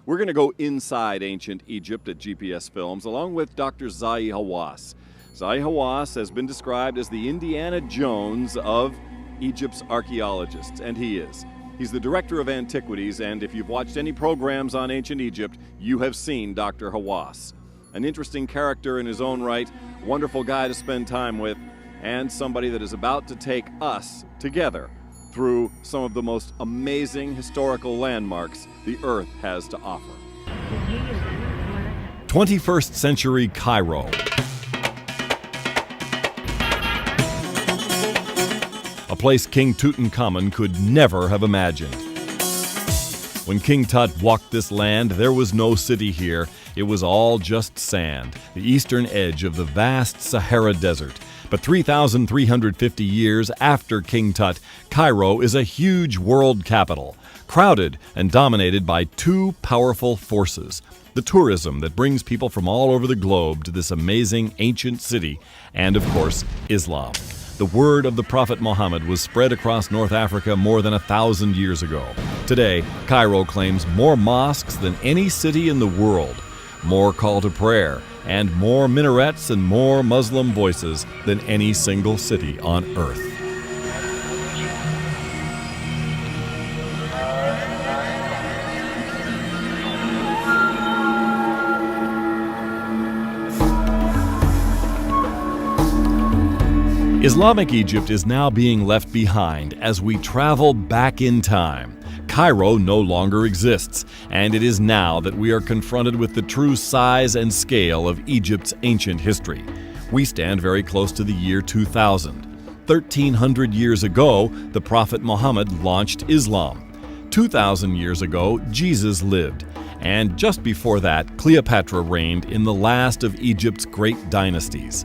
We're going to go inside ancient Egypt at GPS Films along with Dr. Zahi Hawass. Zahi Hawass has been described as the Indiana Jones of Egypt's archaeologists, and he is. He's the director of antiquities, and if you've watched any programs on ancient Egypt, you have seen Dr. Hawass. An interesting character in his own right, wonderful guy to spend time with, and somebody that is about to take us together through some of the most amazing historical landmarks the earth has to offer. 21st century Cairo. A place King Tutankhamun could never have imagined. When King Tut walked this land, there was no city here. It was all just sand, the eastern edge of the vast Sahara Desert. But 3,350 years after King Tut, Cairo is a huge world capital, crowded and dominated by two powerful forces: the tourism that brings people from all over the globe to this amazing ancient city, and of course, Islam. The word of the Prophet Muhammad was spread across North Africa more than 1,000 years ago. Today, Cairo claims more mosques than any city in the world, more call to prayer, and more minarets and more Muslim voices than any single city on earth. Islamic Egypt is now being left behind as we travel back in time. Cairo no longer exists, and it is now that we are confronted with the true size and scale of Egypt's ancient history. We stand very close to the year 2000. 1,300 years ago, the Prophet Muhammad launched Islam. 2,000 years ago, Jesus lived. And just before that, Cleopatra reigned in the last of Egypt's great dynasties.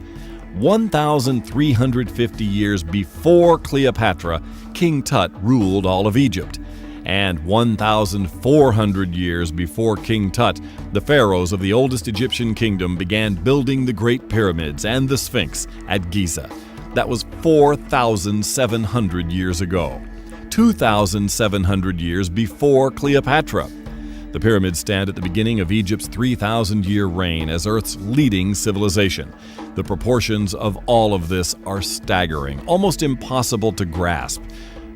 1,350 years before Cleopatra, King Tut ruled all of Egypt. And 1,400 years before King Tut, the pharaohs of the oldest Egyptian kingdom began building the Great Pyramids and the Sphinx at Giza. That was 4,700 years ago. 2,700 years before Cleopatra. The pyramids stand at the beginning of Egypt's 3,000-year reign as Earth's leading civilization. The proportions of all of this are staggering, almost impossible to grasp.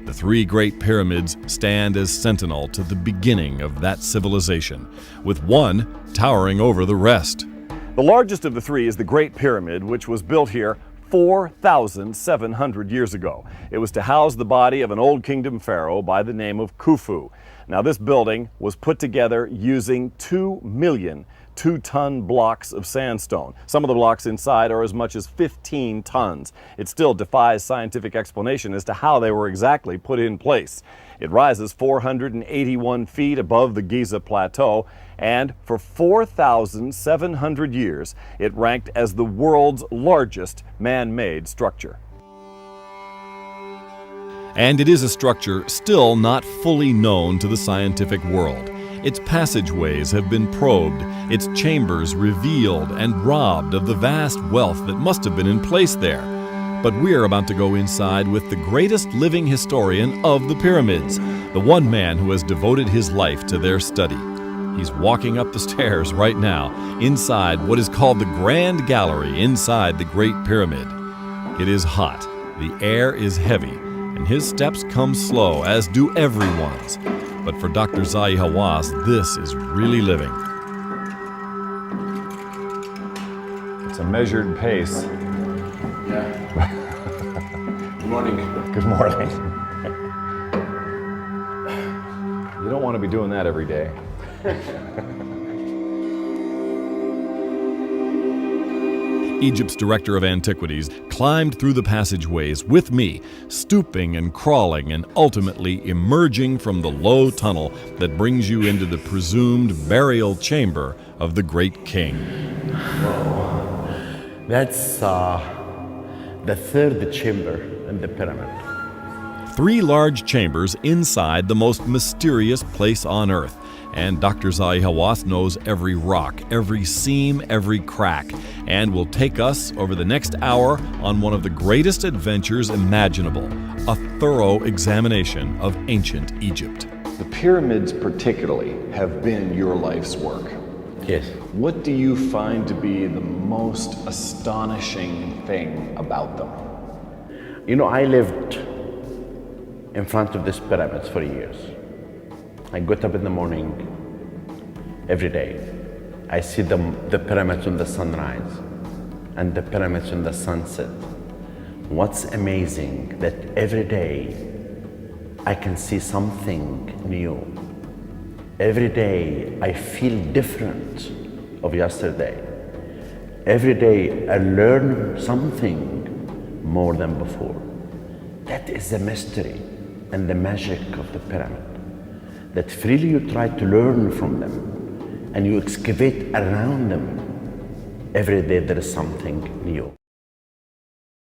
The three Great Pyramids stand as sentinel to the beginning of that civilization, with one towering over the rest. The largest of the three is the Great Pyramid, which was built here 4,700 years ago. It was to house the body of an old kingdom pharaoh by the name of Khufu. Now, this building was put together using 2 million 2-ton blocks of sandstone. Some of the blocks inside are as much as 15 tons. It still defies scientific explanation as to how they were exactly put in place. It rises 481 feet above the Giza Plateau, and for 4,700 years, it ranked as the world's largest man-made structure. And it is a structure still not fully known to the scientific world. Its passageways have been probed, its chambers revealed and robbed of the vast wealth that must have been in place there. But we're about to go inside with the greatest living historian of the pyramids, the one man who has devoted his life to their study. He's walking up the stairs right now, inside what is called the Grand Gallery inside the Great Pyramid. It is hot, the air is heavy, and his steps come slow, as do everyone's. But for Dr. Zahi Hawass, this is really living. It's a measured pace. Yeah. Good morning. Good morning. You don't want to be doing that every day. Egypt's director of antiquities climbed through the passageways with me, stooping and crawling and ultimately emerging from the low tunnel that brings you into the presumed burial chamber of the great king. Whoa. That's the third chamber in the pyramid. 3 large chambers inside the most mysterious place on Earth. And Dr. Zahi Hawass knows every rock, every seam, every crack, and will take us over the next hour on one of the greatest adventures imaginable, a thorough examination of ancient Egypt. The pyramids particularly have been your life's work. Yes. What do you find to be the most astonishing thing about them? You know, I lived in front of these pyramids for years. I got up in the morning every day. I see the pyramids on the sunrise and the pyramids on the sunset. What's amazing that every day I can see something new. Every day I feel different of yesterday. Every day I learn something more than before. That is the mystery and the magic of the pyramid. That freely you try to learn from them and you excavate around them. Every day there is something new.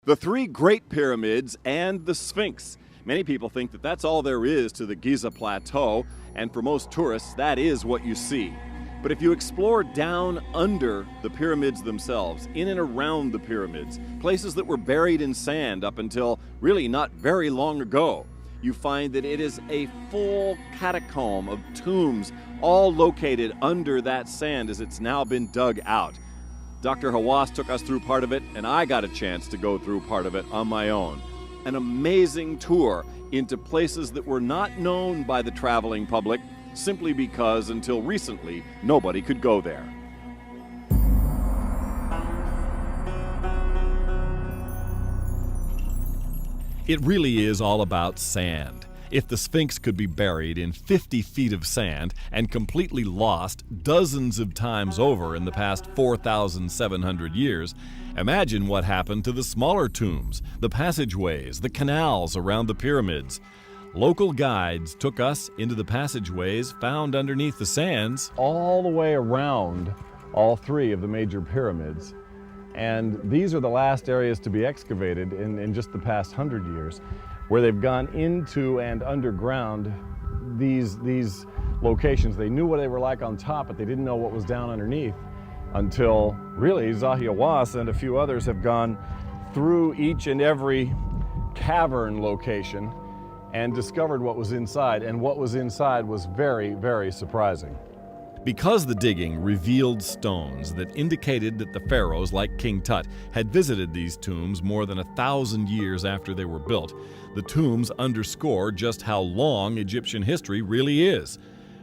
The three Great Pyramids and the Sphinx. Many people think that that's all there is to the Giza Plateau, and for most tourists, that is what you see. But if you explore down under the pyramids themselves, in and around the pyramids, places that were buried in sand up until really not very long ago, you find that it is a full catacomb of tombs, all located under that sand as it's now been dug out. Dr. Hawass took us through part of it, and I got a chance to go through part of it on my own. An amazing tour into places that were not known by the traveling public simply because until recently nobody could go there. It really is all about sand. If the Sphinx could be buried in 50 feet of sand and completely lost dozens of times over in the past 4,700 years, imagine what happened to the smaller tombs, the passageways, the canals around the pyramids. Local guides took us into the passageways found underneath the sands all the way around all three of the major pyramids. And these are the last areas to be excavated in just the past 100 years, where they've gone into and underground these locations. They knew what they were like on top, but they didn't know what was down underneath until really Zahi Hawass and a few others have gone through each and every cavern location and discovered what was inside, and what was inside was very, very surprising. Because the digging revealed stones that indicated that the pharaohs, like King Tut, had visited these tombs more than 1,000 years after they were built, the tombs underscore just how long Egyptian history really is.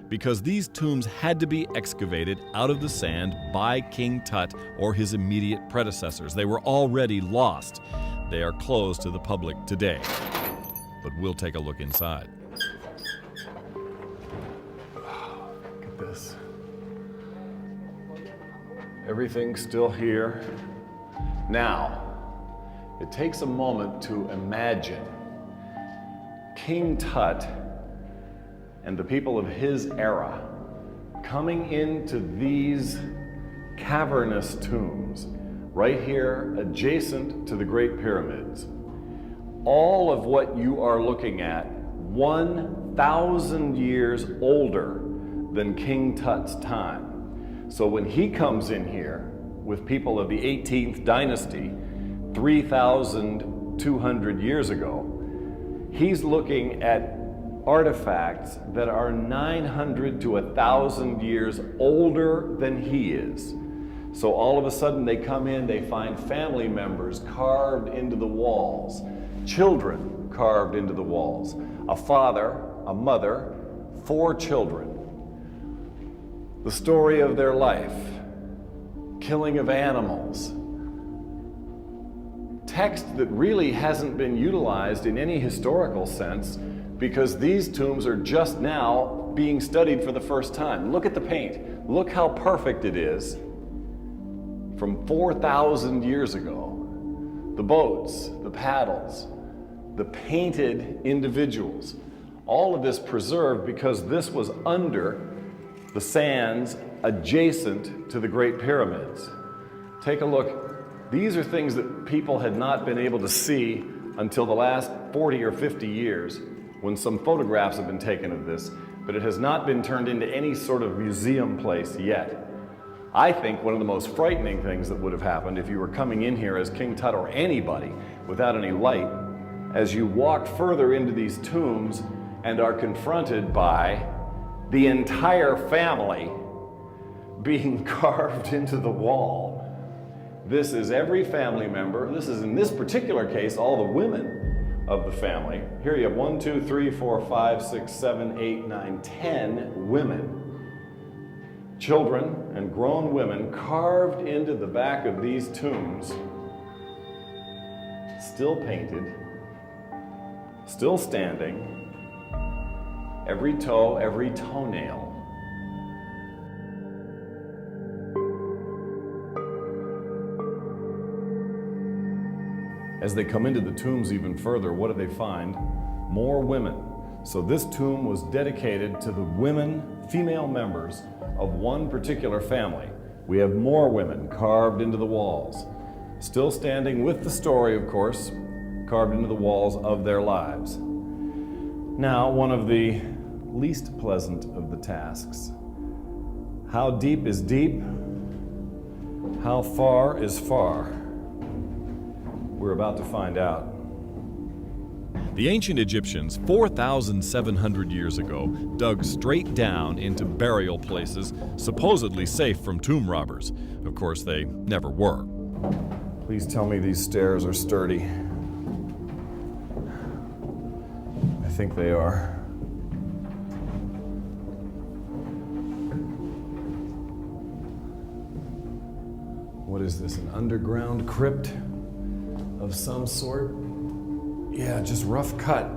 Because these tombs had to be excavated out of the sand by King Tut or his immediate predecessors. They were already lost. They are closed to the public today. But we'll take a look inside. Look at this. Everything's still here. Now, it takes a moment to imagine King Tut and the people of his era coming into these cavernous tombs right here adjacent to the Great Pyramids. All of what you are looking at 1,000 years older than King Tut's time. So when he comes in here with people of the 18th dynasty, 3,200 years ago, he's looking at artifacts that are 900 to 1,000 years older than he is. So all of a sudden they come in, they find family members carved into the walls, children carved into the walls, a father, a mother, 4 children. The story of their life, killing of animals, text that really hasn't been utilized in any historical sense because these tombs are just now being studied for the first time. Look at the paint. Look how perfect it is from 4,000 years ago. The boats, the paddles, the painted individuals, all of this preserved because this was under the sands adjacent to the Great Pyramids. Take a look. These are things that people had not been able to see until the last 40 or 50 years when some photographs have been taken of this, but it has not been turned into any sort of museum place yet. I think one of the most frightening things that would have happened if you were coming in here as King Tut or anybody without any light, as you walked further into these tombs, and are confronted by the entire family being carved into the wall. This is every family member. This is, in this particular case, all the women of the family. Here you have 1, 2, 3, 4, 5, 6, 7, 8, 9, 10 women. Children and grown women carved into the back of these tombs, still painted, still standing, every toe, every toenail. As they come into the tombs even further, what do they find? More women. So this tomb was dedicated to the women, female members of one particular family. We have more women carved into the walls, still standing with the story, of course, carved into the walls of their lives. Now, one of the least pleasant of the tasks. How deep is deep? How far is far? We're about to find out. The ancient Egyptians, 4,700 years ago, dug straight down into burial places supposedly safe from tomb robbers. Of course, they never were. Please tell me these stairs are sturdy. I think they are. What is this, an underground crypt of some sort? Yeah, just rough cut.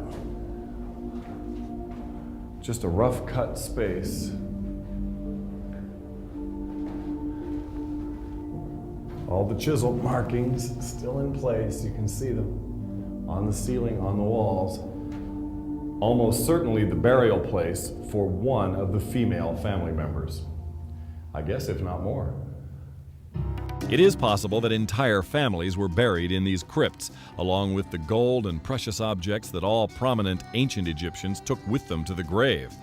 Just a rough cut space. All the chisel markings still in place. You can see them on the ceiling, on the walls. Almost certainly the burial place for one of the female family members. I guess if not more. It is possible that entire families were buried in these crypts, along with the gold and precious objects that all prominent ancient Egyptians took with them to the grave.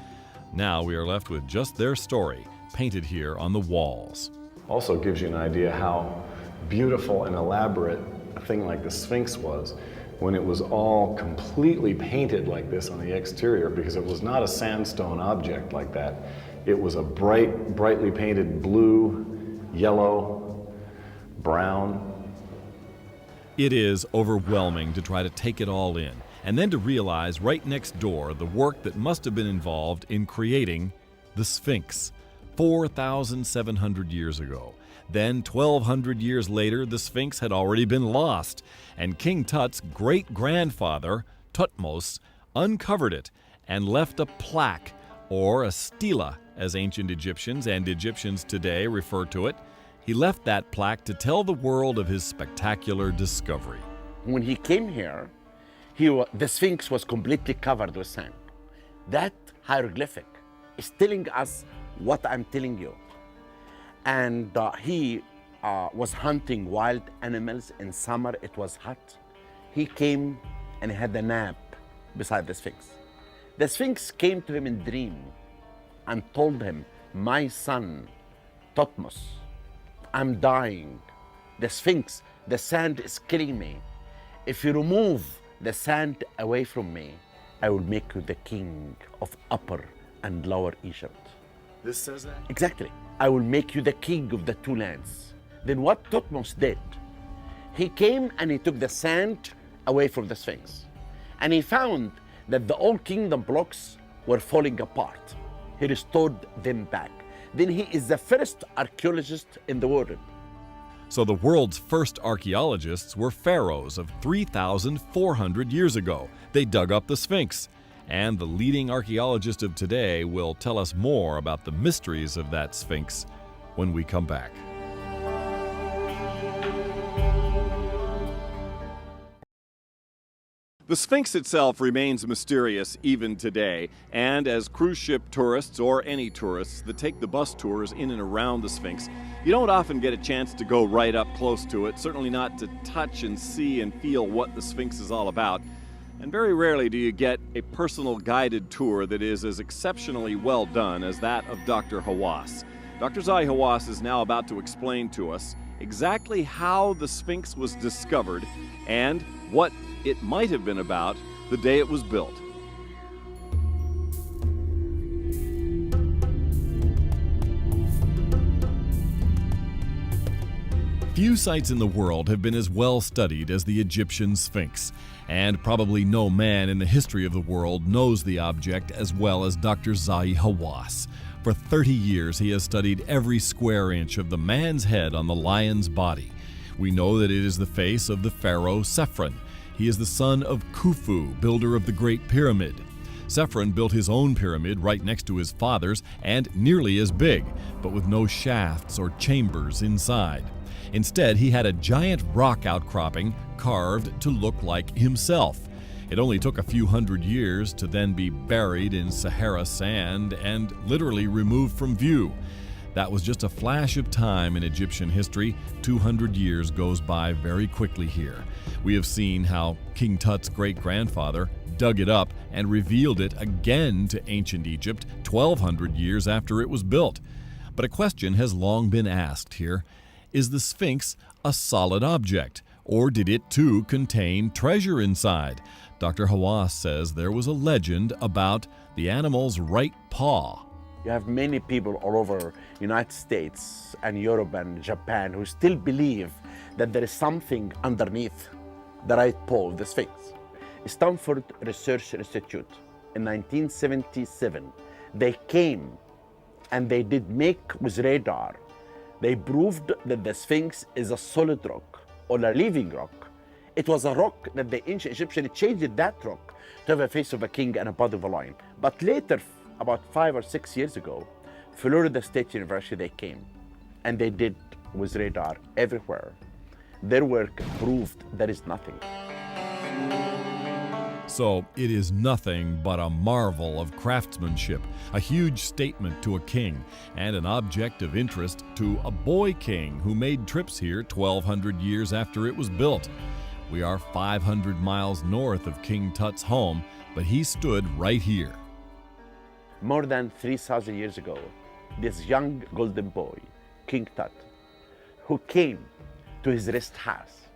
Now we are left with just their story, painted here on the walls. Also gives you an idea how beautiful and elaborate a thing like the Sphinx was when it was all completely painted like this on the exterior, because it was not a sandstone object like that. It was a brightly painted blue, yellow, brown. It is overwhelming to try to take it all in, and then to realize right next door the work that must have been involved in creating the Sphinx 4,700 years ago. Then 1,200 years later, the Sphinx had already been lost, and King Tut's great-grandfather, Thutmose, uncovered it and left a plaque, or a stela, as ancient Egyptians and Egyptians today refer to it. He left that plaque to tell the world of his spectacular discovery. When he came here, the Sphinx was completely covered with sand. That hieroglyphic is telling us what I'm telling you. And he was hunting wild animals. In summer, it was hot. He came and he had a nap beside the Sphinx. The Sphinx came to him in a dream and told him, "My son, Thutmose, I'm dying. The Sphinx, the sand is killing me. If you remove the sand away from me, I will make you the king of Upper and Lower Egypt." This says that? Exactly. I will make you the king of the two lands. Then what Thutmose did, he came and he took the sand away from the Sphinx. And he found that the old kingdom blocks were falling apart. He restored them back. Then he is the first archaeologist in the world. So the world's first archaeologists were pharaohs of 3,400 years ago. They dug up the Sphinx. And the leading archaeologist of today will tell us more about the mysteries of that Sphinx when we come back. The Sphinx itself remains mysterious even today, and as cruise ship tourists or any tourists that take the bus tours in and around the Sphinx, you don't often get a chance to go right up close to it, certainly not to touch and see and feel what the Sphinx is all about. And very rarely do you get a personal guided tour that is as exceptionally well done as that of Dr. Hawass. Dr. Zahi Hawass is now about to explain to us exactly how the Sphinx was discovered and what it might have been about the day it was built. Few sites in the world have been as well studied as the Egyptian Sphinx, and probably no man in the history of the world knows the object as well as Dr. Zahi Hawass. For 30 years, he has studied every square inch of the man's head on the lion's body. We know that it is the face of the pharaoh Sefron. He is the son of Khufu, builder of the Great Pyramid. Sefron built his own pyramid right next to his father's and nearly as big, but with no shafts or chambers inside. Instead, he had a giant rock outcropping carved to look like himself. It only took a few hundred years to then be buried in Sahara sand and literally removed from view. That was just a flash of time in Egyptian history. 200 years goes by very quickly here. We have seen how King Tut's great-grandfather dug it up and revealed it again to ancient Egypt 1,200 years after it was built. But a question has long been asked here. Is the Sphinx a solid object, or did it too contain treasure inside? Dr. Hawass says there was a legend about the animal's right paw. You have many people all over United States and Europe and Japan who still believe that there is something underneath the right paw of the Sphinx. Stanford Research Institute in 1977, they came and they did make with radar. They proved that the Sphinx is a solid rock or a living rock. It was a rock that the ancient Egyptians changed that rock to have a face of a king and a body of a lion. But later, about 5 or 6 years ago, Florida State University, they came and they did with radar everywhere. Their work proved there is nothing. So it is nothing but a marvel of craftsmanship, a huge statement to a king, and an object of interest to a boy king who made trips here 1,200 years after it was built. We are 500 miles north of King Tut's home, but he stood right here. More than 3,000 years ago, this young golden boy, King Tut, who came to his rest house,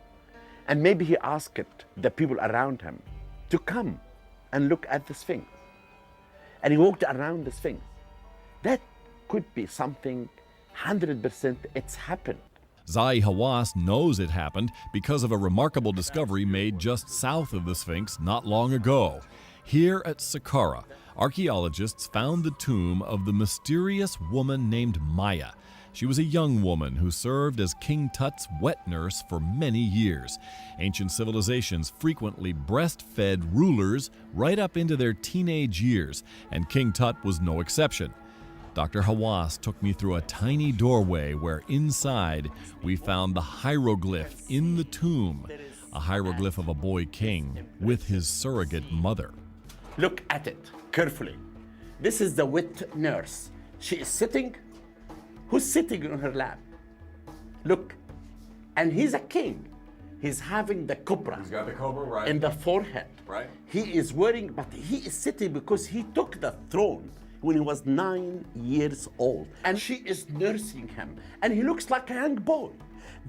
and maybe he asked the people around him to come and look at the Sphinx. And he walked around the Sphinx. That could be something 100% it's happened. Zahi Hawass knows it happened because of a remarkable discovery made just south of the Sphinx not long ago. Here at Saqqara, archaeologists found the tomb of the mysterious woman named Maya. She was a young woman who served as King Tut's wet nurse for many years. Ancient civilizations frequently breastfed rulers right up into their teenage years, and King Tut was no exception. Dr. Hawass took me through a tiny doorway where inside we found the hieroglyph in the tomb, a hieroglyph of a boy king with his surrogate mother. Look at it carefully. This is the wet nurse. She is sitting. Who's sitting on her lap? Look, and he's a king. He's having the cobra. He's got the cobra, right? In the forehead. Right. He is wearing, but he is sitting because he took the throne when he was 9 years old. And she is nursing him. And he looks like a young boy.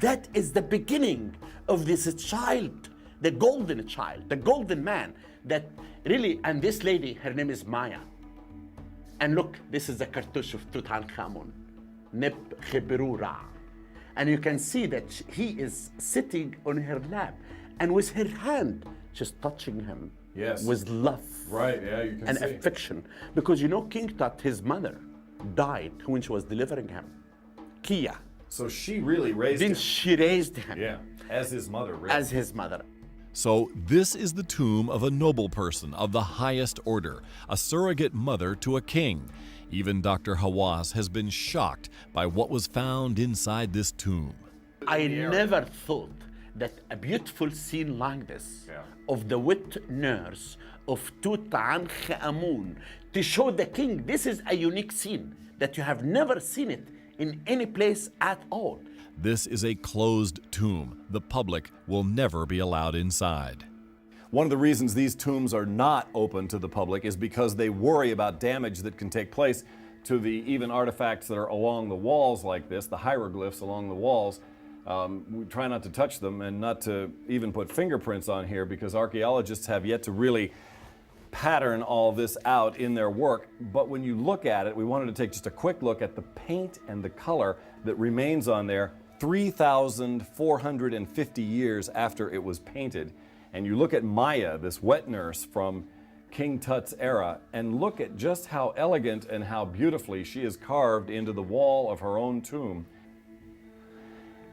That is the beginning of this child, the golden child, the golden man that really, and this lady, her name is Maya. And look, this is the cartouche of Tutankhamun. Neb-Khepera. And you can see that he is sitting on her lap, and with her hand, she's touching him. Yes. With love. Right, yeah, you can and see. affection. Because you know, King Tut, his mother, died when she was delivering him. Kia. So she really raised Then she raised him. Yeah, as his mother, really. As his mother. So this is the tomb of a noble person of the highest order, a surrogate mother to a king. Even Dr. Hawass has been shocked by what was found inside this tomb. I never thought that a beautiful scene like this of the wet nurse of Tutankhamun to show the king, this is a unique scene that you have never seen it in any place at all. This is a closed tomb. The public will never be allowed inside. One of the reasons these tombs are not open to the public is because they worry about damage that can take place to the even artifacts that are along the walls like this, the hieroglyphs along the walls. We try not to touch them and not to even put fingerprints on here because archaeologists have yet to really pattern all this out in their work. But when you look at it, we wanted to take just a quick look at the paint and the color that remains on there 3,450 years after it was painted, and you look at Maya, this wet nurse from King Tut's era, and look at just how elegant and how beautifully she is carved into the wall of her own tomb.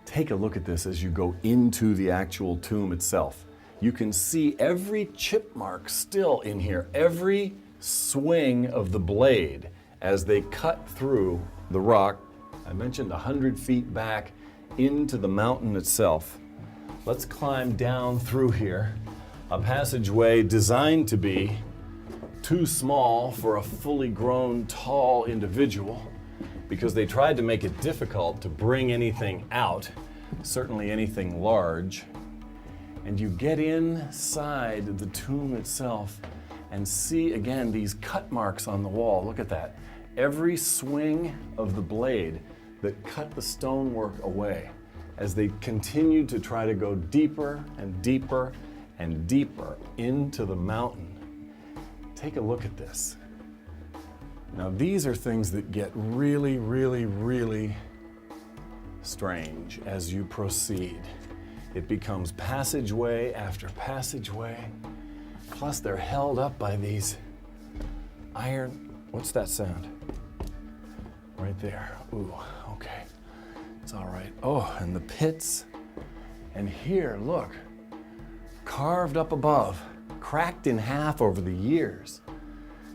Take a look at this as you go into the actual tomb itself. You can see every chip mark still in here, every swing of the blade as they cut through the rock. I mentioned 100 feet back into the mountain itself. Let's climb down through here, a passageway designed to be too small for a fully grown, tall individual, because they tried to make it difficult to bring anything out, certainly anything large. And you get inside the tomb itself and see again these cut marks on the wall. Look at that. Every swing of the blade that cut the stonework away as they continued to try to go deeper and deeper and deeper into the mountain. Take a look at this. Now these are things that get really, really, really strange as you proceed. It becomes passageway after passageway. Plus they're held up by these iron, what's that sound? Right there. Ooh, okay. It's all right. Oh, and the pits. And here, look, carved up above, cracked in half over the years.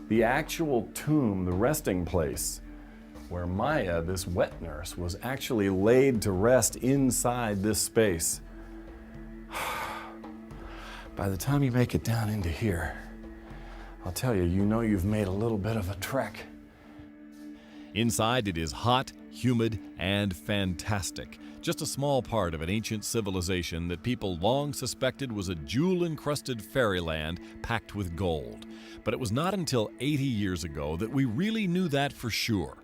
The actual tomb, the resting place, where Maya, this wet nurse, was actually laid to rest inside this space. By the time you make it down into here, I'll tell you, you know you've made a little bit of a trek. Inside, it is hot, humid, and fantastic. Just a small part of an ancient civilization that people long suspected was a jewel-encrusted fairyland packed with gold. But it was not until 80 years ago that we really knew that for sure.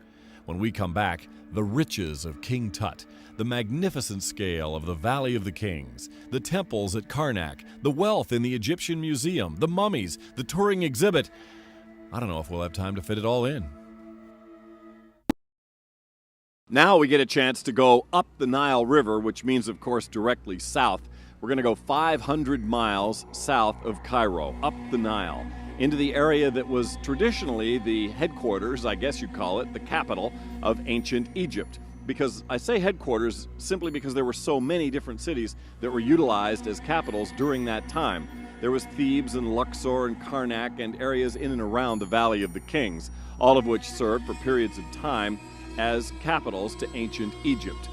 When we come back, the riches of King Tut, the magnificent scale of the Valley of the Kings, the temples at Karnak, the wealth in the Egyptian Museum, the mummies, the touring exhibit. I don't know if we'll have time to fit it all in. Now we get a chance to go up the Nile River, which means, of course, directly south. We're going to go 500 miles south of Cairo, up the Nile, into the area that was traditionally the headquarters, I guess you'd call it, the capital of ancient Egypt. Because I say headquarters simply because there were so many different cities that were utilized as capitals during that time. There was Thebes and Luxor and Karnak and areas in and around the Valley of the Kings, all of which served for periods of time as capitals to ancient Egypt.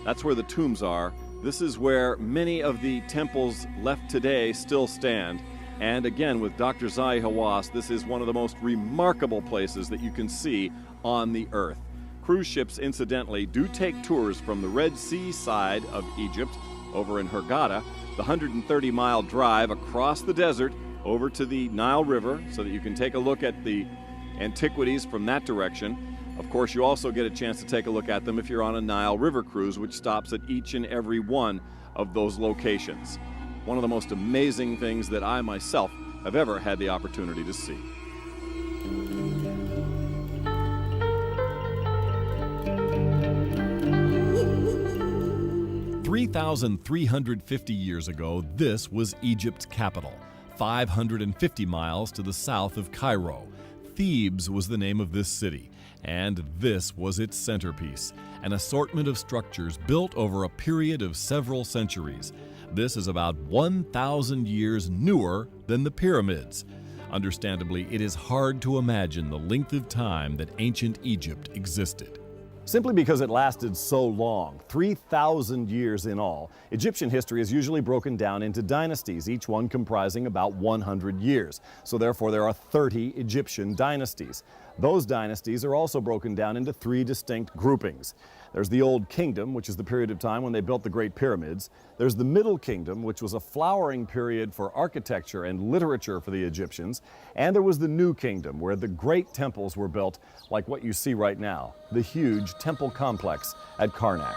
That's where the tombs are. This is where many of the temples left today still stand. And again, with Dr. Zahi Hawass, this is one of the most remarkable places that you can see on the earth. Cruise ships, incidentally, do take tours from the Red Sea side of Egypt, over in Hurghada, the 130-mile drive across the desert over to the Nile River so that you can take a look at the antiquities from that direction. Of course, you also get a chance to take a look at them if you're on a Nile River cruise, which stops at each and every one of those locations. One of the most amazing things that I myself have ever had the opportunity to see. 3,350 years ago, this was Egypt's capital, 550 miles to the south of Cairo. Thebes was the name of this city, and this was its centerpiece, an assortment of structures built over a period of several centuries. This is about 1,000 years newer than the pyramids. Understandably, it is hard to imagine the length of time that ancient Egypt existed. Simply because it lasted so long, 3,000 years in all, Egyptian history is usually broken down into dynasties, each one comprising about 100 years. So therefore there are 30 Egyptian dynasties. Those dynasties are also broken down into 3 distinct groupings. There's the Old Kingdom, which is the period of time when they built the Great Pyramids. There's the Middle Kingdom, which was a flowering period for architecture and literature for the Egyptians. And there was the New Kingdom, where the great temples were built, like what you see right now, the huge temple complex at Karnak.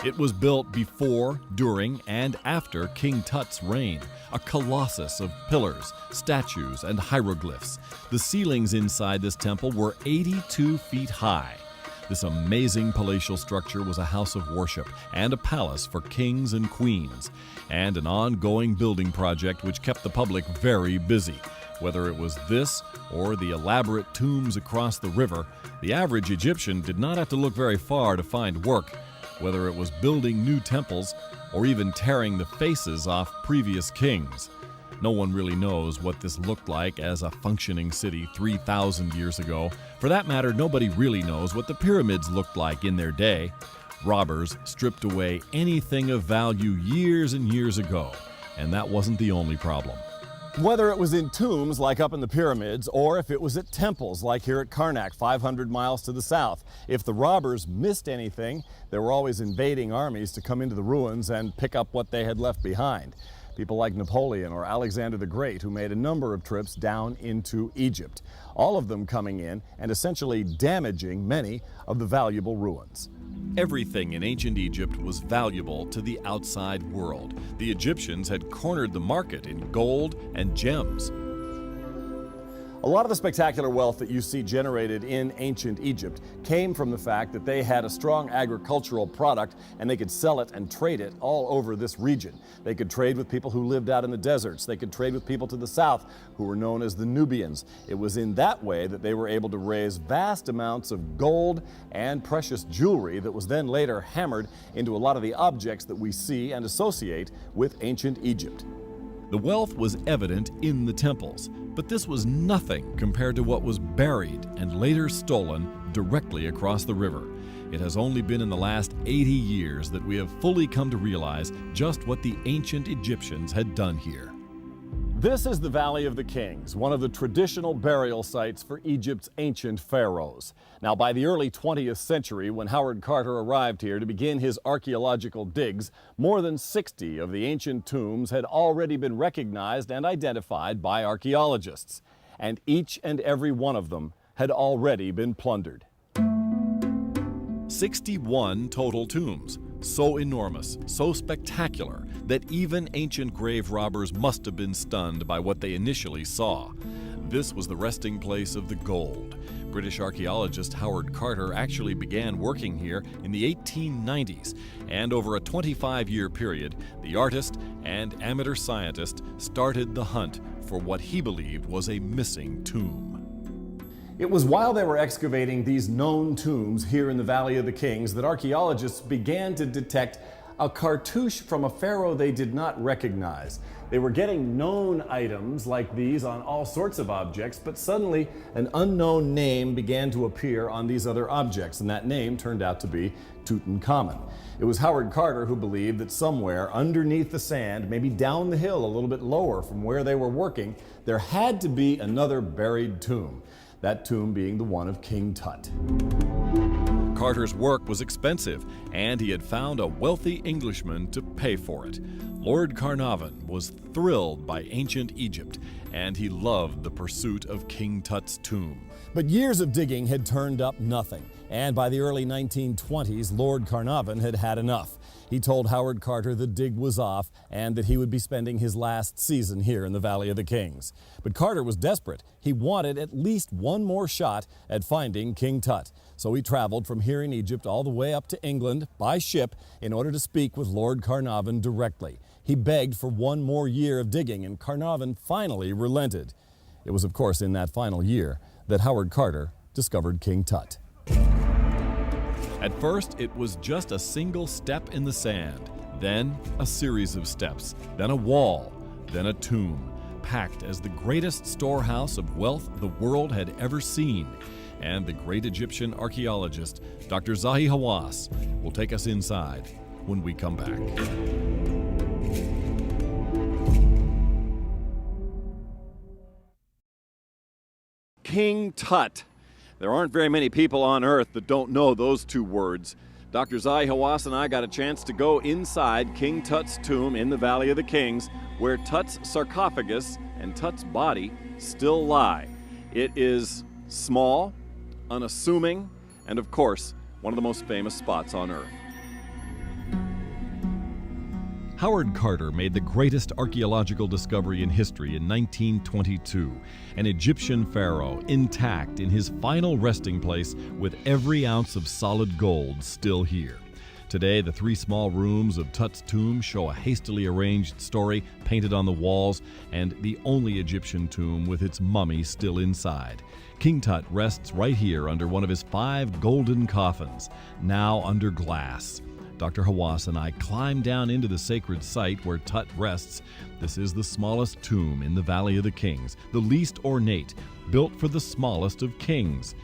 It was built before, during, and after King Tut's reign, a colossus of pillars, statues, and hieroglyphs. The ceilings inside this temple were 82 feet high. This amazing palatial structure was a house of worship and a palace for kings and queens, and an ongoing building project which kept the public very busy. Whether it was this or the elaborate tombs across the river, the average Egyptian did not have to look very far to find work. Whether it was building new temples or even tearing the faces off previous kings. No one really knows what this looked like as a functioning city 3,000 years ago. For that matter, nobody really knows what the pyramids looked like in their day. Robbers stripped away anything of value years and years ago, and that wasn't the only problem. Whether it was in tombs like up in the pyramids, or if it was at temples like here at Karnak, 500 miles to the south, if the robbers missed anything, there were always invading armies to come into the ruins and pick up what they had left behind. People like Napoleon or Alexander the Great, who made a number of trips down into Egypt, all of them coming in and essentially damaging many of the valuable ruins. Everything in ancient Egypt was valuable to the outside world. The Egyptians had cornered the market in gold and gems. A lot of the spectacular wealth that you see generated in ancient Egypt came from the fact that they had a strong agricultural product and they could sell it and trade it all over this region. They could trade with people who lived out in the deserts. They could trade with people to the south who were known as the Nubians. It was in that way that they were able to raise vast amounts of gold and precious jewelry that was then later hammered into a lot of the objects that we see and associate with ancient Egypt. The wealth was evident in the temples, but this was nothing compared to what was buried and later stolen directly across the river. It has only been in the last 80 years that we have fully come to realize just what the ancient Egyptians had done here. This is the Valley of the Kings, one of the traditional burial sites for Egypt's ancient pharaohs. Now, by the early 20th century, when Howard Carter arrived here to begin his archaeological digs, more than 60 of the ancient tombs had already been recognized and identified by archaeologists, and each and every one of them had already been plundered. 61 total tombs, so enormous, so spectacular, that even ancient grave robbers must have been stunned by what they initially saw. This was the resting place of the gold. British archaeologist Howard Carter actually began working here in the 1890s, and over a 25-year period, the artist and amateur scientist started the hunt for what he believed was a missing tomb. It was while they were excavating these known tombs here in the Valley of the Kings that archaeologists began to detect a cartouche from a pharaoh they did not recognize. They were getting known items like these on all sorts of objects, but suddenly an unknown name began to appear on these other objects, and that name turned out to be Tutankhamun. It was Howard Carter who believed that somewhere underneath the sand, maybe down the hill a little bit lower from where they were working, there had to be another buried tomb. That tomb being the one of King Tut. Carter's work was expensive, and he had found a wealthy Englishman to pay for it. Lord Carnarvon was thrilled by ancient Egypt, and he loved the pursuit of King Tut's tomb. But years of digging had turned up nothing, and by the early 1920s, Lord Carnarvon had had enough. He told Howard Carter the dig was off and that he would be spending his last season here in the Valley of the Kings. But Carter was desperate. He wanted at least one more shot at finding King Tut. So he traveled from here in Egypt all the way up to England by ship in order to speak with Lord Carnarvon directly. He begged for one more year of digging, and Carnarvon finally relented. It was, of course, in that final year that Howard Carter discovered King Tut. At first, it was just a single step in the sand, then a series of steps, then a wall, then a tomb, packed as the greatest storehouse of wealth the world had ever seen. And the great Egyptian archaeologist, Dr. Zahi Hawass, will take us inside when we come back. King Tut. There aren't very many people on Earth that don't know those two words. Dr. Zahi Hawass and I got a chance to go inside King Tut's tomb in the Valley of the Kings, where Tut's sarcophagus and Tut's body still lie. It is small, unassuming, and of course, one of the most famous spots on Earth. Howard Carter made the greatest archaeological discovery in history in 1922, an Egyptian pharaoh intact in his final resting place with every ounce of solid gold still here. Today, the three small rooms of Tut's tomb show a hastily arranged story painted on the walls and the only Egyptian tomb with its mummy still inside. King Tut rests right here under one of his 5 golden coffins, now under glass. Dr. Hawass and I climb down into the sacred site where Tut rests. This is the smallest tomb in the Valley of the Kings, the least ornate, built for the smallest of kings.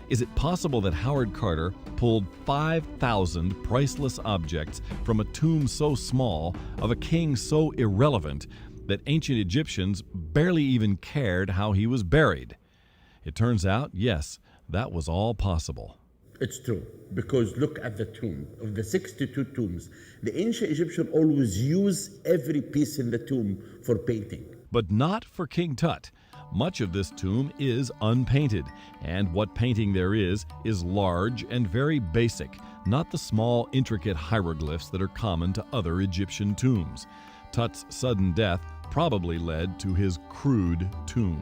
Is it possible that Howard Carter pulled 5,000 priceless objects from a tomb so small, of a king so irrelevant, that ancient Egyptians barely even cared how he was buried? It turns out, yes, that was all possible. It's true, because look at the tomb. Of the 62 tombs, the ancient Egyptians always use every piece in the tomb for painting. But not for King Tut. Much of this tomb is unpainted, and what painting there is large and very basic, not the small, intricate hieroglyphs that are common to other Egyptian tombs. Tut's sudden death probably led to his crude tomb.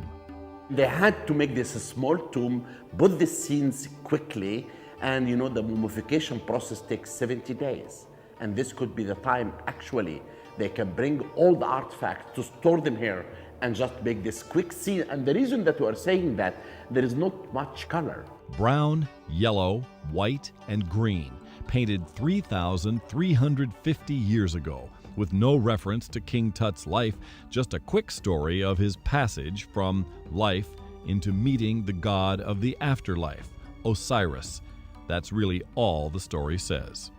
They had to make this a small tomb, put the scenes quickly, and the mummification process takes 70 days. And this could be the time, actually, they can bring all the artifacts to store them here and just make this quick scene. And the reason that we are saying that, there is not much color. Brown, yellow, white, and green, painted 3,350 years ago, with no reference to King Tut's life, just a quick story of his passage from life into meeting the god of the afterlife, Osiris. That's really all the story says.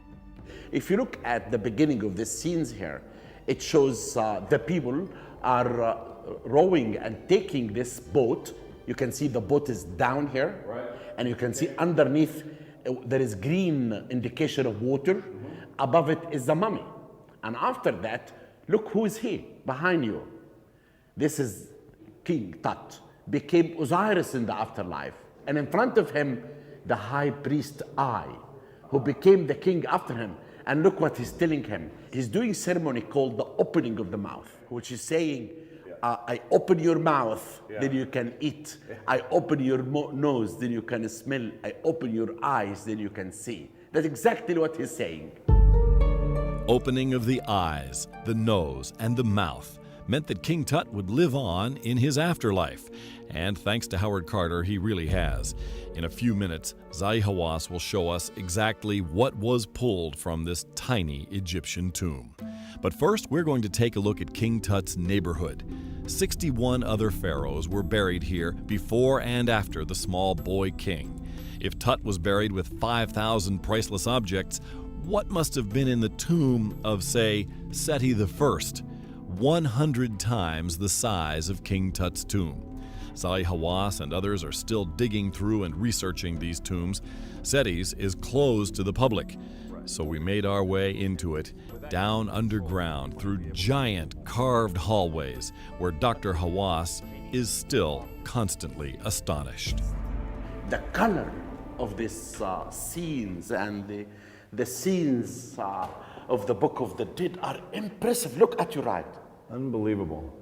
If you look at the beginning of the scenes here, it shows the people are rowing and taking this boat. You can see the boat is down here, right, and you can see underneath there is green indication of water. Above it is the mummy. And after that, look who is here behind you. This is King Tut, became Osiris in the afterlife. And in front of him, the high priest Ai, who became the king after him. And look what he's telling him. He's doing a ceremony called the opening of the mouth, which is saying, I open your mouth, then you can eat. I open your nose, then you can smell. I open your eyes, then you can see. That's exactly what he's saying. Opening of the eyes, the nose, and the mouth meant that King Tut would live on in his afterlife. And thanks to Howard Carter, he really has. In a few minutes, Zahi Hawass will show us exactly what was pulled from this tiny Egyptian tomb. But first, we're going to take a look at King Tut's neighborhood. 61 other pharaohs were buried here before and after the small boy king. If Tut was buried with 5,000 priceless objects, what must have been in the tomb of, say, Seti I, 100 times the size of King Tut's tomb? Zahi Hawass and others are still digging through and researching these tombs. Seti's is closed to the public, so we made our way into it, down underground through giant carved hallways where Dr. Hawass is still constantly astonished. The color of these scenes and the scenes of the Book of the Dead are impressive. Look at your right. Unbelievable.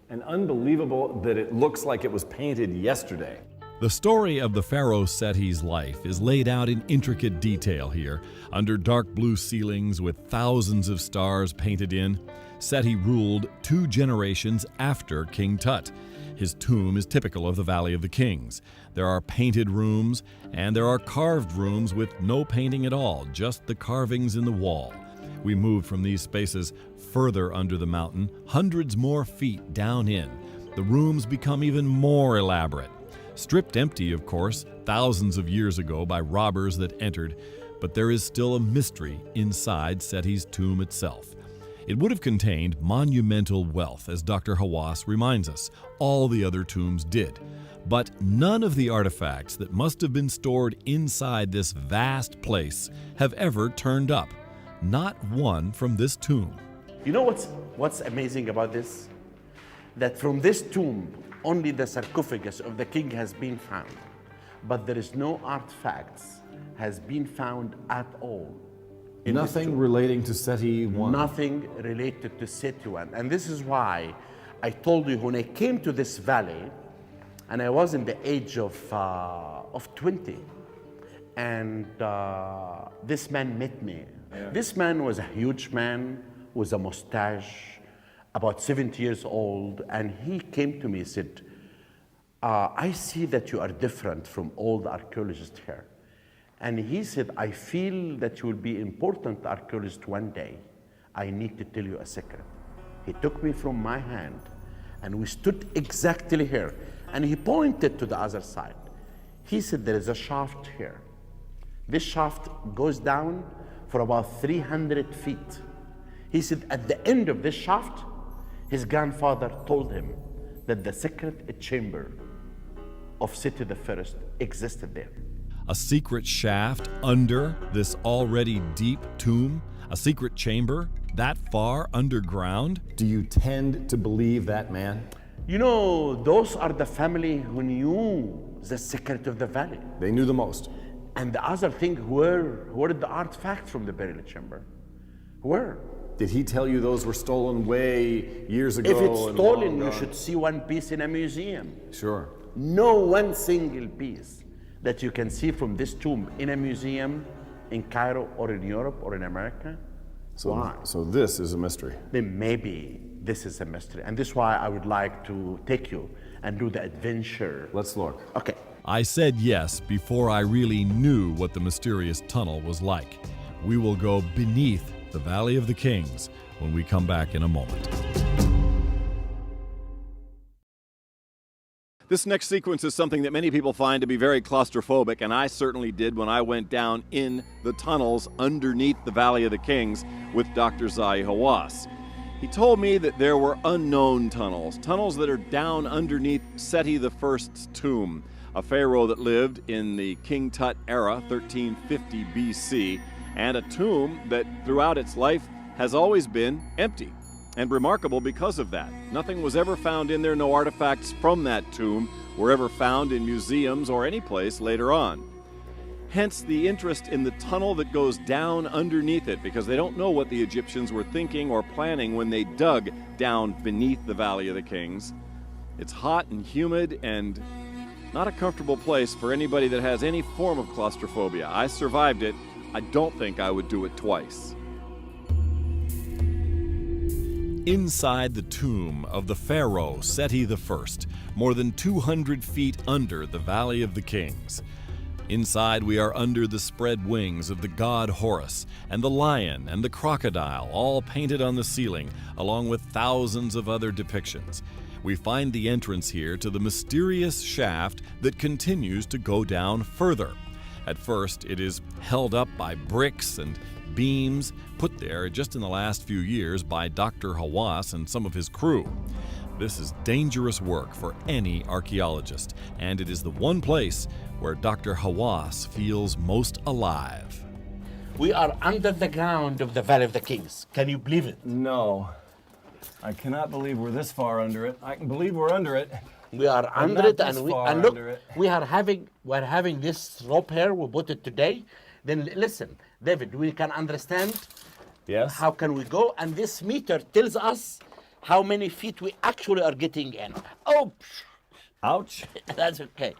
And unbelievable that it looks like it was painted yesterday. The story of the pharaoh Seti's life is laid out in intricate detail here, under dark blue ceilings with thousands of stars painted in. Seti ruled 2 generations after King Tut. His tomb is typical of the Valley of the Kings. There are painted rooms, and there are carved rooms with no painting at all, just the carvings in the wall. We moved from these spaces further under the mountain, hundreds more feet down in. The rooms become even more elaborate. Stripped empty, of course, thousands of years ago by robbers that entered, but there is still a mystery inside Seti's tomb itself. It would have contained monumental wealth, as Dr. Hawass reminds us. All the other tombs did. But none of the artifacts that must have been stored inside this vast place have ever turned up. Not one from this tomb. You know what's amazing about this? That from this tomb, only the sarcophagus of the king has been found. But there is no artifacts has been found at all. in this Nothing tomb. relating to Seti I. Nothing related to Seti I. And this is why I told you when I came to this valley, and I was in the age of 20, and this man met me. This man was a huge man with a mustache, about 70 years old, and he came to me and said, I see that you are different from all the archaeologists here. And he said, I feel that you will be important archaeologist one day. I need to tell you a secret. He took me from my hand, and we stood exactly here. And he pointed to the other side. He said, there is a shaft here. This shaft goes down for about 300 feet. He said, at the end of this shaft, his grandfather told him that the secret chamber of Seti I existed there. A secret shaft under this already deep tomb? A secret chamber that far underground? Do you tend to believe that man? You know, those are the family who knew the secret of the valley. They knew the most. And the other thing, where are the artifacts from the burial chamber? Where? Did he tell you those were stolen way years ago? If it's and stolen, long you gone? should see one piece in a museum. Sure. No one single piece that you can see from this tomb in a museum in Cairo or in Europe or in America. Why? So this is a mystery. Then maybe this is a mystery. And this is why I would like to take you and do the adventure. Let's look. Okay. I said yes before I really knew what the mysterious tunnel was like. We will go beneath the Valley of the Kings when we come back in a moment. This next sequence is something that many people find to be very claustrophobic, and I certainly did when I went down in the tunnels underneath the Valley of the Kings with Dr. Zahi Hawass. He told me that there were unknown tunnels that are down underneath Seti I's tomb, a pharaoh that lived in the King Tut era, 1350 BC, and a tomb that throughout its life has always been empty. And remarkable because of that. Nothing was ever found in there, no artifacts from that tomb were ever found in museums or any place later on. Hence the interest in the tunnel that goes down underneath it, because they don't know what the Egyptians were thinking or planning when they dug down beneath the Valley of the Kings. It's hot and humid and not a comfortable place for anybody that has any form of claustrophobia. I survived it. I don't think I would do it twice. Inside the tomb of the pharaoh Seti I, more than 200 feet under the Valley of the Kings. Inside we are under the spread wings of the god Horus, and the lion and the crocodile all painted on the ceiling, along with thousands of other depictions. We find the entrance here to the mysterious shaft that continues to go down further. At first, it is held up by bricks and beams put there just in the last few years by Dr. Hawass and some of his crew. This is dangerous work for any archaeologist, and it is the one place where Dr. Hawass feels most alive. We are under the ground of the Valley of the Kings. Can you believe it? No. I cannot believe we're this far under it. I can believe we're under it. We are under not it, this and far and look, under it. we're having this rope here. We bought it today. Then listen, David, we can understand Yes? how can we go, and this meter tells us how many feet we actually are getting in. Oh, Ouch. that's okay.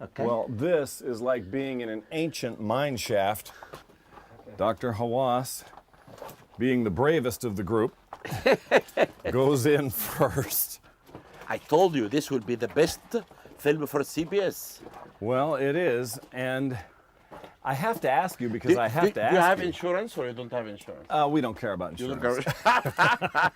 Okay. Well, this is like being in an ancient mine shaft. Dr. Hawass, being the bravest of the group, goes in first. I told you this would be the best film for CBS. Well, it is, and I have to ask you because I have to ask Do you have you. insurance or you don't have insurance? We don't care about You insurance. don't have-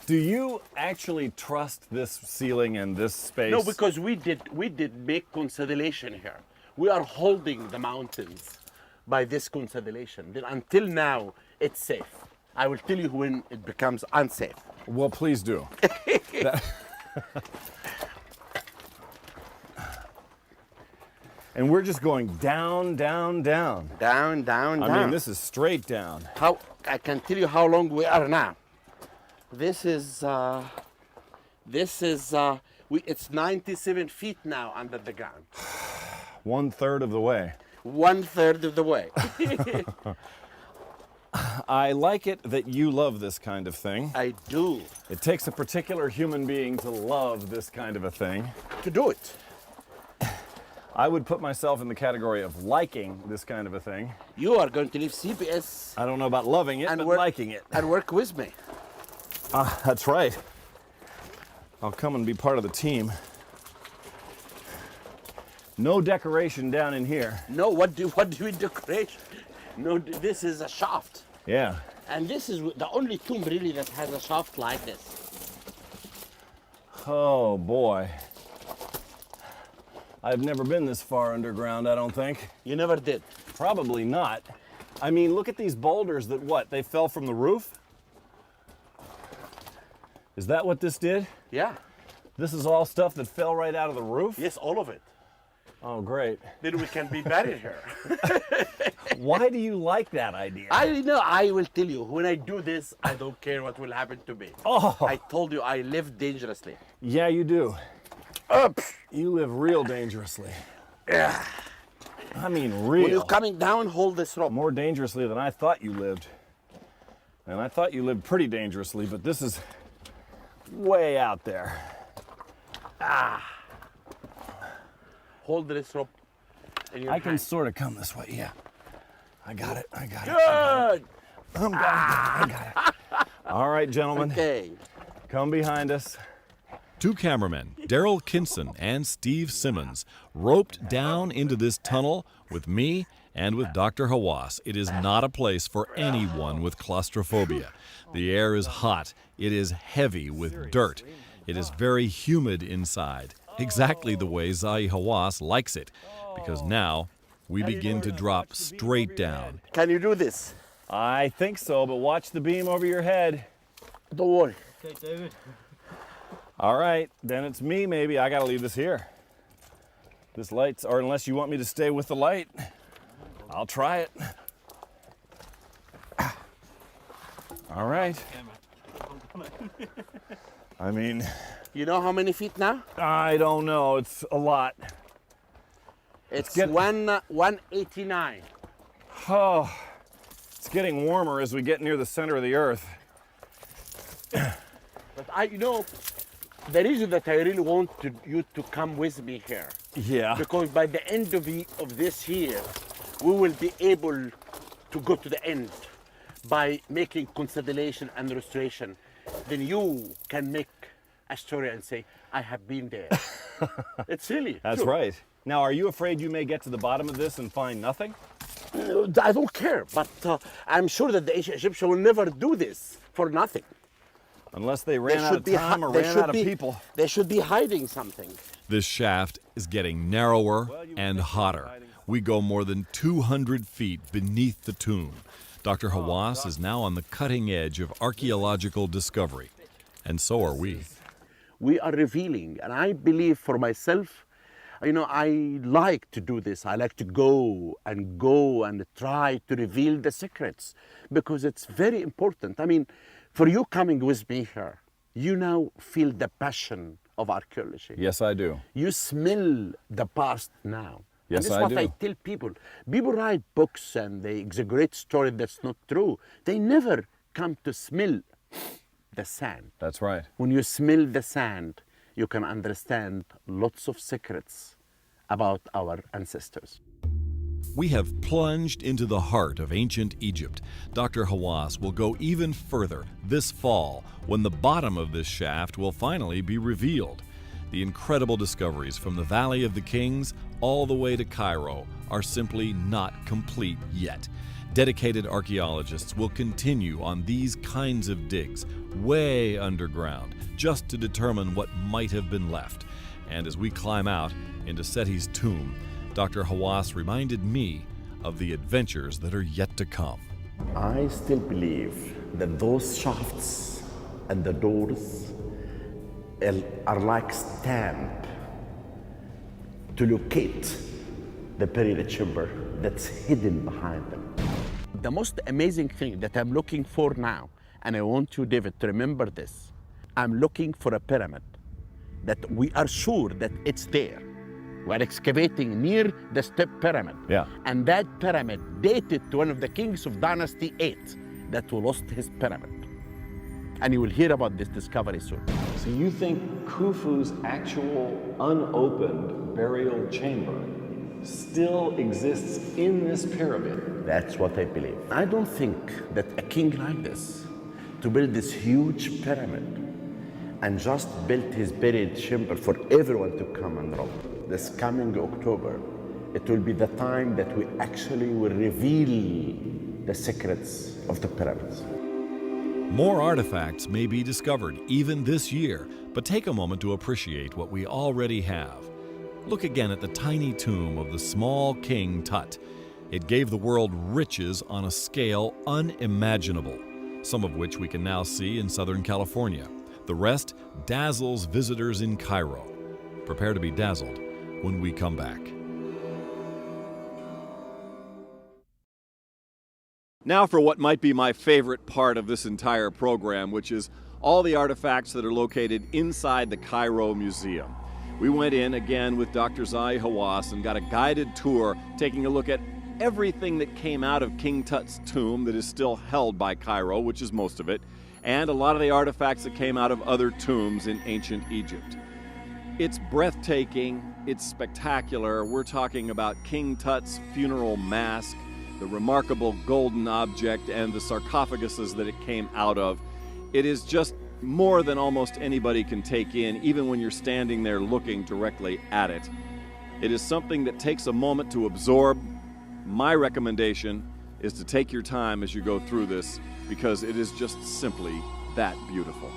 Do you actually trust this ceiling and this space? No, because we did make consolidation here. We are holding the mountains by this consolidation. Then until now, it's safe. I will tell you when it becomes unsafe. Well, please do. And we're just going down, down, down. Down, down, I down. mean, this is straight down. How I can tell you how long we are now. It's 97 feet now under the ground. 1/3 of the way. 1/3 of the way. I like it that you love this kind of thing. I do. It takes a particular human being to love this kind of a thing. To do it. I would put myself in the category of liking this kind of a thing. You are going to leave CBS I don't know about loving it, but liking it. and work with me. That's right. I'll come and be part of the team. No decoration down in here. No, what do we decorate? No, this is a shaft. Yeah. And this is the only tomb really that has a shaft like this. Oh boy. I've never been this far underground, I don't think. You never did. Probably not. I mean, look at these boulders that what? They fell from the roof? Is that what this did? Yeah. This is all stuff that fell right out of the roof? Yes, all of it. Oh, great. Then we can be buried here. Why do you like that idea? I know, I will tell you, when I do this, I don't care what will happen to me. Oh. I told you I live dangerously. Yeah, you do. Up. You live real dangerously. Yeah. I mean, When you're real. coming down, hold this rope. More dangerously than I thought you lived. And I thought you lived pretty dangerously, but this is way out there. Hold this rope in your I can hand. sort of come this way, yeah. I got it. Good. I got it. All right, gentlemen, Okay. come behind us. Two cameramen, Daryl Kinson and Steve Simmons, roped down into this tunnel with me and with Dr. Hawass. It is not a place for anyone with claustrophobia. The air is hot. It is heavy with dirt. It is very humid inside, exactly the way Zahi Hawass likes it, because now we begin to drop straight down. Can you do this? I think so, but watch the beam over your head. Don't worry. Okay, David. All right, then it's me maybe. I gotta leave this here. This light's, or unless you want me to stay with the light, I'll try it. All right. I mean, You know how many feet now? I don't know. It's a lot. It's get- 189. Oh, it's getting warmer as we get near the center of the earth. But the reason that I really want you to come with me here, Yeah. because by the end of this year, we will be able to go to the end by making consolidation and restoration. Then you can make a story and say, I have been there. It's really That's true. right. Now, are you afraid you may get to the bottom of this and find nothing? I don't care, but I'm sure that the ancient Egyptians will never do this for nothing. Unless they ran out of time or ran out of people. They should be hiding something. This shaft is getting narrower and hotter. We go more than 200 feet beneath the tomb. Dr. Hawass is now on the cutting edge of archaeological discovery, and so are we. We are revealing, and I believe for myself, I like to do this. I like to go and try to reveal the secrets because it's very important. I mean, for you coming with me here, you now feel the passion of archaeology. Yes, I do. You smell the past now. Yes, and this is I what do. I tell people. People write books and they exaggerate story that's not true. They never come to smell the sand. That's right. When you smell the sand, you can understand lots of secrets about our ancestors. We have plunged into the heart of ancient Egypt. Dr. Hawass will go even further this fall when the bottom of this shaft will finally be revealed. The incredible discoveries from the Valley of the Kings all the way to Cairo are simply not complete yet. Dedicated archaeologists will continue on these kinds of digs way underground just to determine what might have been left. And as we climb out into Seti's tomb, Dr. Hawass reminded me of the adventures that are yet to come. I still believe that those shafts and the doors are like stamp to locate the buried chamber that's hidden behind them. The most amazing thing that I'm looking for now, and I want you, David, to remember this, I'm looking for a pyramid that we are sure that it's there. We're excavating near the Step Pyramid. Yeah. And that pyramid dated to one of the kings of Dynasty 8 that lost his pyramid. And you will hear about this discovery soon. So you think Khufu's actual unopened burial chamber still exists in this pyramid? That's what I believe. I don't think that a king like this, to build this huge pyramid and just built his buried chamber for everyone to come and rob. This coming October, it will be the time that we actually will reveal the secrets of the pyramids. More artifacts may be discovered even this year, but take a moment to appreciate what we already have. Look again at the tiny tomb of the small King Tut. It gave the world riches on a scale unimaginable, some of which we can now see in Southern California. The rest dazzles visitors in Cairo. Prepare to be dazzled when we come back. Now for what might be my favorite part of this entire program, which is all the artifacts that are located inside the Cairo Museum. We went in again with Dr. Zahi Hawass and got a guided tour taking a look at everything that came out of King Tut's tomb that is still held by Cairo, which is most of it, and a lot of the artifacts that came out of other tombs in ancient Egypt. It's breathtaking, it's spectacular. We're talking about King Tut's funeral mask, the remarkable golden object, and the sarcophaguses that it came out of. It is just more than almost anybody can take in, even when you're standing there looking directly at it. It is something that takes a moment to absorb. My recommendation is to take your time as you go through this, because it is just simply that beautiful.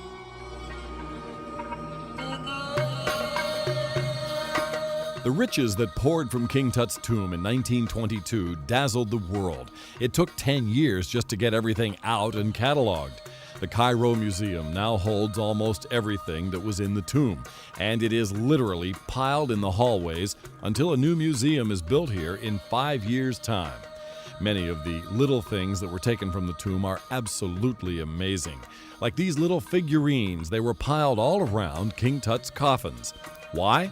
The riches that poured from King Tut's tomb in 1922 dazzled the world. It took 10 years just to get everything out and cataloged. The Cairo Museum now holds almost everything that was in the tomb, and it is literally piled in the hallways until a new museum is built here in 5 years' time. Many of the little things that were taken from the tomb are absolutely amazing. Like these little figurines, they were piled all around King Tut's coffins. Why?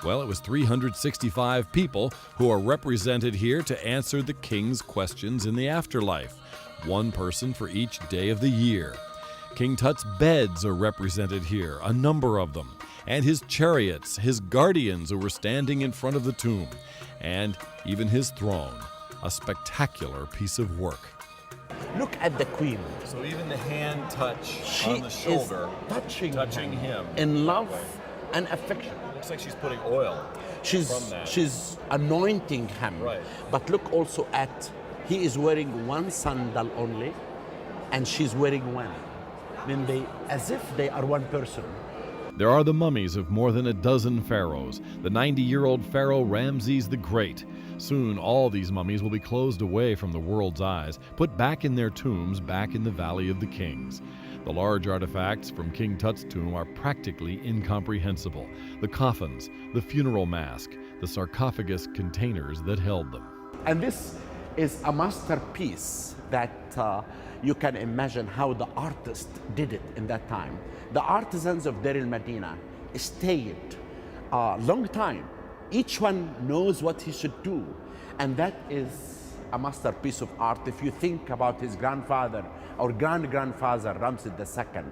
Well, it was 365 people who are represented here to answer the king's questions in the afterlife, one person for each day of the year. King Tut's beds are represented here, a number of them, and his chariots, his guardians who were standing in front of the tomb, and even his throne, a spectacular piece of work. Look at the queen. So even the hand touch She on the shoulder, is touching him. in love and affection. Looks like she's putting oil from that. She's anointing him. Right. But look also at, he is wearing one sandal only, and she's wearing one. Then they, as if they are one person. There are the mummies of more than a dozen pharaohs, the 90-year-old pharaoh Ramses the Great. Soon all these mummies will be closed away from the world's eyes, put back in their tombs back in the Valley of the Kings. The large artifacts from King Tut's tomb are practically incomprehensible. The coffins, the funeral mask, the sarcophagus containers that held them. And this is a masterpiece that you can imagine how the artist did it in that time. The artisans of Deir el-Medina stayed a long time. Each one knows what he should do. And that is a masterpiece of art. If you think about his grandfather or grand-grandfather, Ramses II,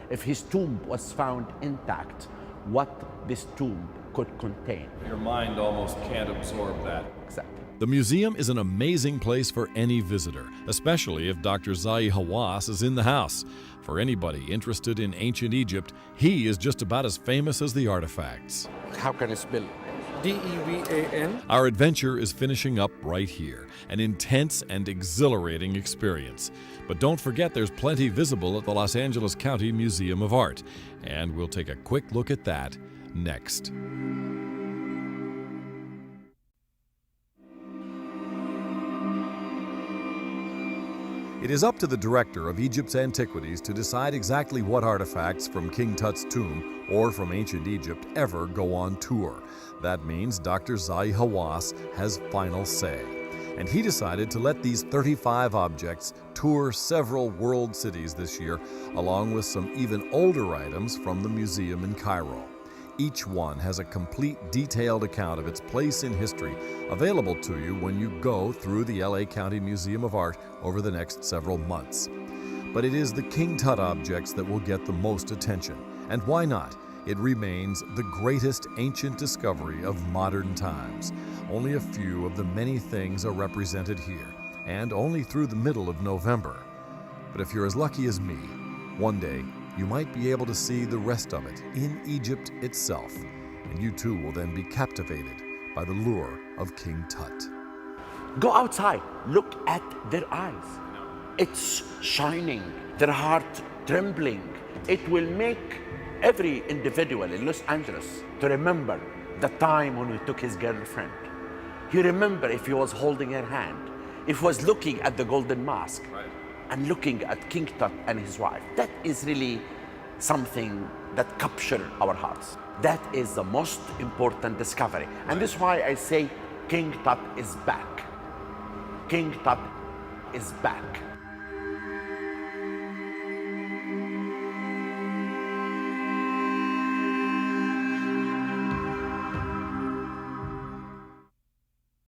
if his tomb was found intact, what this tomb could contain. Your mind almost can't absorb that. Exactly. The museum is an amazing place for any visitor, especially if Dr. Zahi Hawass is in the house. For anybody interested in ancient Egypt, he is just about as famous as the artifacts. How can I spell? Devan. Our adventure is finishing up right here, an intense and exhilarating experience. But don't forget there's plenty visible at the Los Angeles County Museum of Art, and we'll take a quick look at that next. It is up to the director of Egypt's Antiquities to decide exactly what artifacts from King Tut's tomb or from ancient Egypt ever go on tour. That means Dr. Zahi Hawass has final say. And he decided to let these 35 objects tour several world cities this year, along with some even older items from the museum in Cairo. Each one has a complete, detailed account of its place in history available to you when you go through the LA County Museum of Art over the next several months. But it is the King Tut objects that will get the most attention. And why not? It remains the greatest ancient discovery of modern times. Only a few of the many things are represented here, and only through the middle of November. But if you're as lucky as me, one day you might be able to see the rest of it in Egypt itself, and you too will then be captivated by the lure of King Tut. Go outside, look at their eyes. It's shining, their heart trembling. It will make every individual in Los Angeles to remember the time when he took his girlfriend. He remember if he was holding her hand, if he was looking at the golden mask, and looking at King Tut and his wife. That is really something that captures our hearts. That is the most important discovery. And this is why I say King Tut is back. King Tut is back.